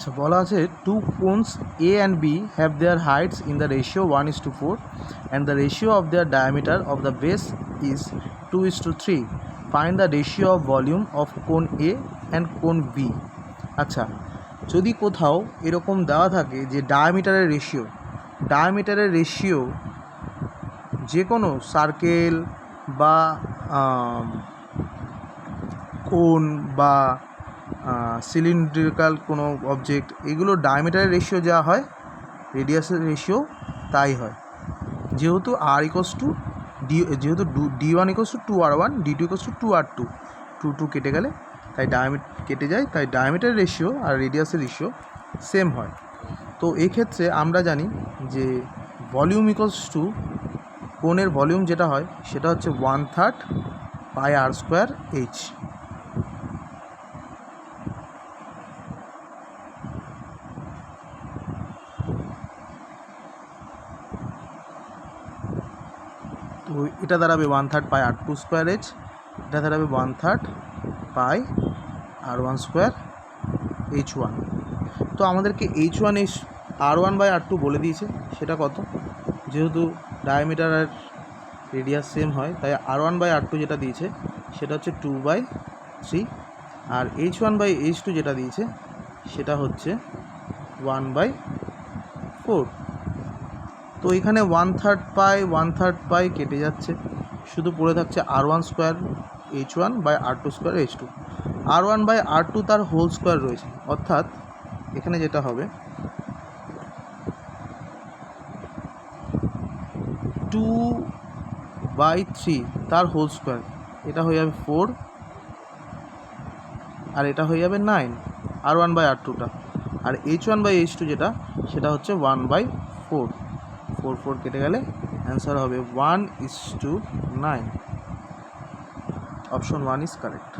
আচ্ছা, বলা আছে two cones A and B have their heights in the ratio 1:4 and the ratio of their diameter of the base is 2:3. Find the ratio of volume of cone A and কোন B. আচ্ছা, যদি কোথাও এরকম দেওয়া থাকে যে ডায়ামিটারের ratio যে কোনো সার্কেল বা কোন বা সিলিন্ড্রিক্যাল কোনো অবজেক্ট, এগুলো ডায়ামিটারের রেশিও যা হয় রেডিয়াসের রেশিও তাই হয়। যেহেতু যেহেতু D1 = 2R1, D2 = 2R2, 2 কেটে গেলে তাই কেটে যায়, তাই ডায়ামিটারের রেশিও আর রেডিয়াসের রেশিও সেম হয়। তো এক্ষেত্রে আমরা জানি যে ভলিউম কোণের ভলিউম যেটা হয় সেটা হচ্ছে 1/3 πr²h। তো এটা দাঁড়াবে 1/3 πr²h, এটা দাঁড়াবে 1/3 πr1²h1। তো আমাদেরকে R1/R2 বলে দিয়েছে, সেটা কত? যেহেতু ডায়ামিটার আর রেডিয়াস সেম হয় তাই R1/R2 যেটা দিয়েছে সেটা হচ্ছে 2/3, আর H1/H2 যেটা দিয়েছে সেটা হচ্ছে 1/4। তো এখানে 1/3 কেটে যাচ্ছে, শুধু পড়ে থাকছে R1²H1/R2²H2। R1/R2 তার হোল স্কোয়ার রয়েছে, অর্থাৎ এখানে যেটা হবে 2/3 তার হোল স্কোয়ার, এটা হয়ে যাবে 4 আর এটা হয়ে যাবে 9 R1/R2টা। আর H1/H2 যেটা সেটা হচ্ছে 1/4, 4 কেটে গেলে অ্যান্সার হবে 1:9। Option 1 is correct.